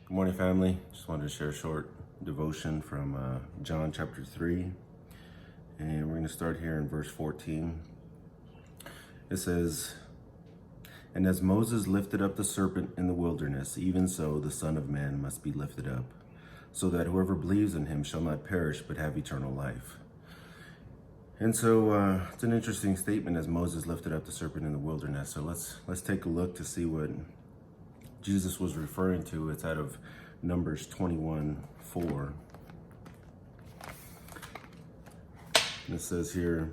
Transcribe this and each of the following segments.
Good morning, family. Just wanted to share a short devotion from John chapter 3. And we're going to start here in verse 14. It says, "And as Moses lifted up the serpent in the wilderness, even so the Son of Man must be lifted up, so that whoever believes in him shall not perish but have eternal life." And so it's an interesting statement, as Moses lifted up the serpent in the wilderness. So let's take a look to see what Jesus was referring to. It's out of Numbers 21:4. And it says here,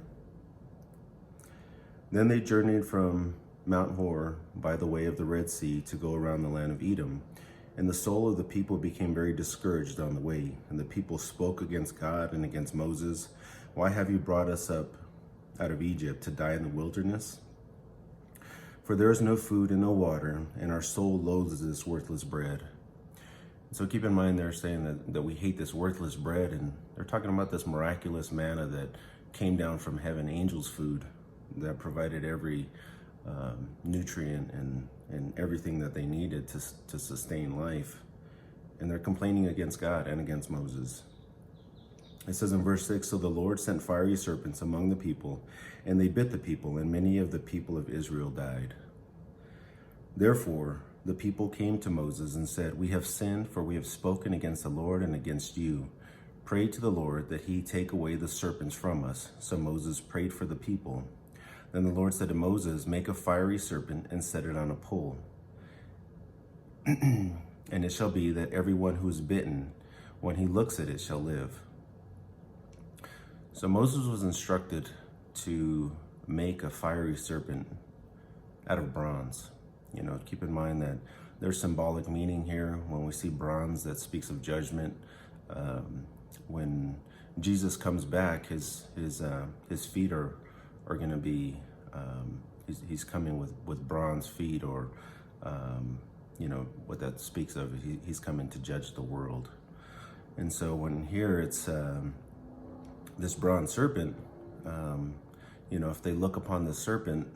"Then they journeyed from Mount Hor by the way of the Red Sea to go around the land of Edom. And the soul of the people became very discouraged on the way. And the people spoke against God and against Moses. 'Why have you brought us up out of Egypt to die in the wilderness? For there is no food and no water, and our soul loathes this worthless bread.'" So keep in mind, they're saying that we hate this worthless bread, and they're talking about this miraculous manna that came down from heaven, angels' food, that provided every nutrient and everything that they needed to sustain life. And they're complaining against God and against Moses. It says in verse 6, "So the Lord sent fiery serpents among the people, and they bit the people, and many of the people of Israel died. Therefore the people came to Moses and said, 'We have sinned, for we have spoken against the Lord and against you. Pray to the Lord that he take away the serpents from us.' So Moses prayed for the people. Then the Lord said to Moses, 'Make a fiery serpent and set it on a pole. And it shall be that everyone who is bitten, when he looks at it, shall live.'" So Moses was instructed to make a fiery serpent out of bronze. Keep in mind that there's symbolic meaning here. When we see bronze, that speaks of judgment. When Jesus comes back, his feet are going to be, he's coming with bronze feet, or what that speaks of. He's coming to judge the world. And so when here it's this bronze serpent, if they look upon the serpent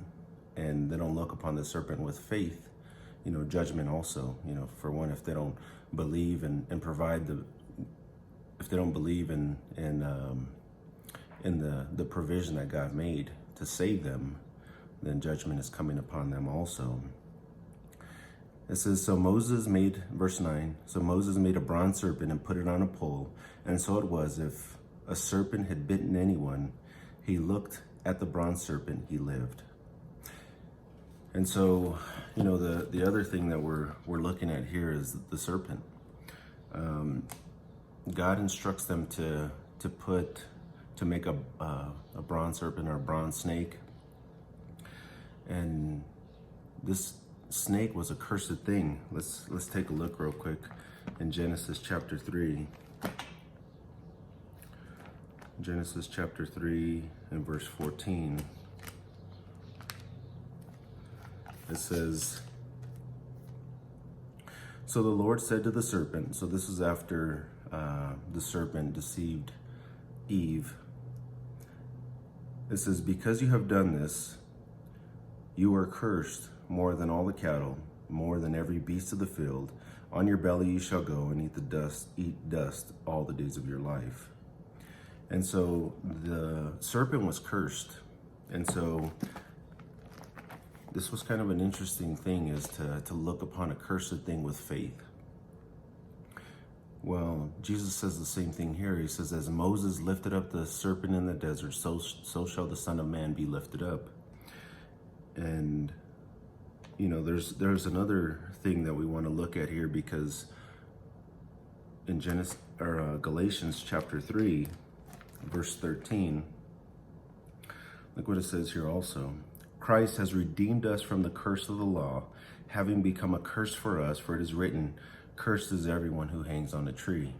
and they don't look upon the serpent with faith, judgment also. For one, if they don't believe and provide if they don't believe in the provision that God made to save them, then judgment is coming upon them also. It says, verse 9, "So Moses made a bronze serpent and put it on a pole. And so it was, if a serpent had bitten anyone, he looked at the bronze serpent, he lived." And so, the other thing that we're looking at here is the serpent. God instructs them to make a bronze serpent or a bronze snake. And this snake was a cursed thing. Let's take a look real quick in Genesis chapter 3. Genesis chapter 3 and verse 14. It says, "So the Lord said to the serpent," so this is after the serpent deceived Eve. It says, "Because you have done this, you are cursed more than all the cattle, more than every beast of the field. On your belly you shall go and eat dust all the days of your life." And so the serpent was cursed. And so this was kind of an interesting thing, is to look upon a cursed thing with faith. Well, Jesus says the same thing here. He says, "As Moses lifted up the serpent in the desert, so shall the Son of Man be lifted up." And there's another thing that we want to look at here, because in Galatians chapter 3, verse 13, look what it says here also. "Christ has redeemed us from the curse of the law, having become a curse for us, for it is written, 'Cursed is everyone who hangs on a tree.'"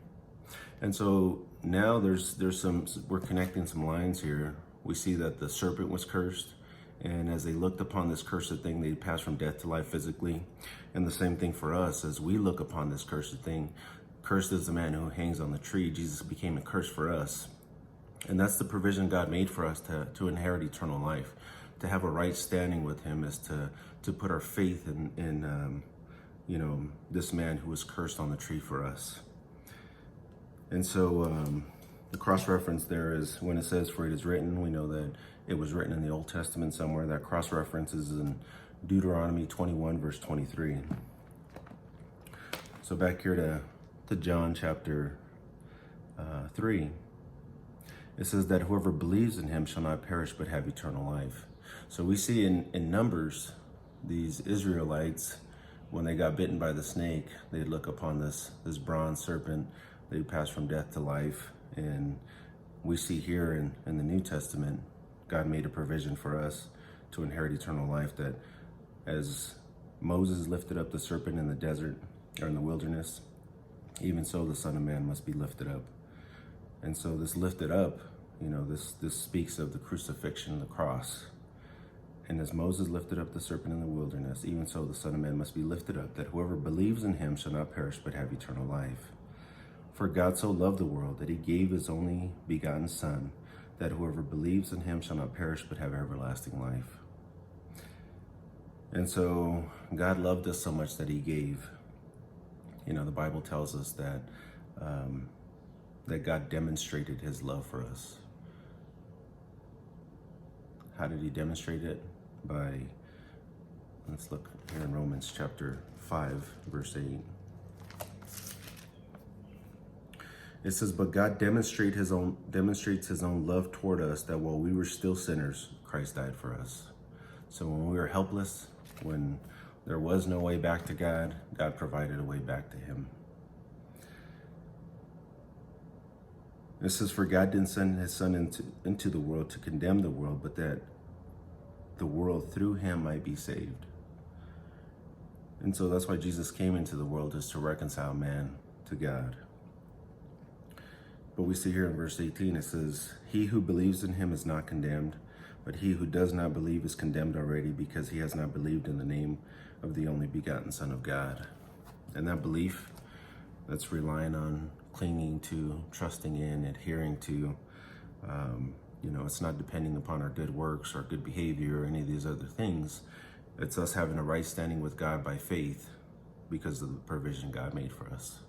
And so now we're connecting some lines here. We see that the serpent was cursed, and as they looked upon this cursed thing, they passed from death to life physically. And the same thing for us, as we look upon this cursed thing. Cursed is the man who hangs on the tree. Jesus became a curse for us. And that's the provision God made for us to inherit eternal life. To have a right standing with him is to put our faith in this man who was cursed on the tree for us. And so the cross-reference there is when it says, for it is written, we know that it was written in the Old Testament somewhere. That cross-reference is in Deuteronomy 21, verse 23. So back here to John chapter 3, it says that whoever believes in him shall not perish but have eternal life. So we see in Numbers, these Israelites, when they got bitten by the snake, they'd look upon this bronze serpent, they'd pass from death to life. And we see here in the New Testament, God made a provision for us to inherit eternal life, that as Moses lifted up the serpent in the desert or in the wilderness, even so the Son of Man must be lifted up. And so this lifted up, this speaks of the crucifixion, the cross. And as Moses lifted up the serpent in the wilderness, even so the Son of Man must be lifted up, that whoever believes in him shall not perish but have eternal life. For God so loved the world that he gave his only begotten Son, that whoever believes in him shall not perish but have everlasting life. And so God loved us so much that he gave. The Bible tells us that that God demonstrated his love for us. How did he demonstrate it? Let's look here in Romans chapter 5, verse 8. It says, but God demonstrates his own love toward us, that while we were still sinners, Christ died for us. So when we were helpless, when there was no way back to God, God provided a way back to him. It says, for God didn't send his Son into the world to condemn the world, but that the world through him might be saved. And so that's why Jesus came into the world, is to reconcile man to God. But we see here in verse 18, it says, he who believes in him is not condemned, but he who does not believe is condemned already, because he has not believed in the name of the only begotten Son of God. And that belief, that's relying on, clinging to, trusting in, adhering to, it's not depending upon our good works or good behavior or any of these other things. It's us having a right standing with God by faith because of the provision God made for us.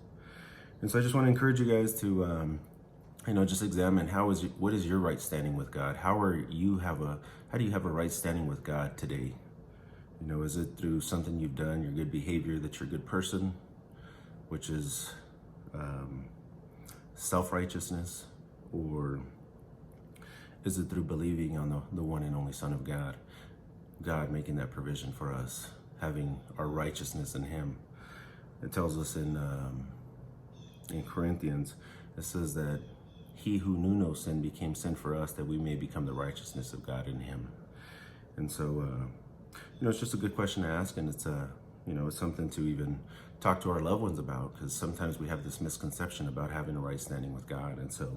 And so I just want to encourage you guys to, just examine what is your right standing with God? How do you have a right standing with God today? Is it through something you've done, your good behavior, that you're a good person, which is self-righteousness, or is it through believing on the one and only Son of God? God making that provision for us, having our righteousness in him. It tells us in Corinthians, it says that he who knew no sin became sin for us, that we may become the righteousness of God in him. And so, it's just a good question to ask, and it's it's something to even talk to our loved ones about, because sometimes we have this misconception about having a right standing with God. And so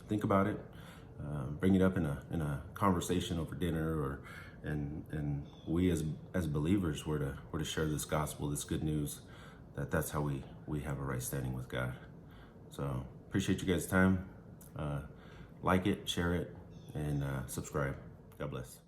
think about it, bring it up in a conversation over dinner, and we as believers were to share this gospel, this good news, that's how we have a right standing with God. So appreciate you guys' time. Like it, share it, and subscribe. God bless.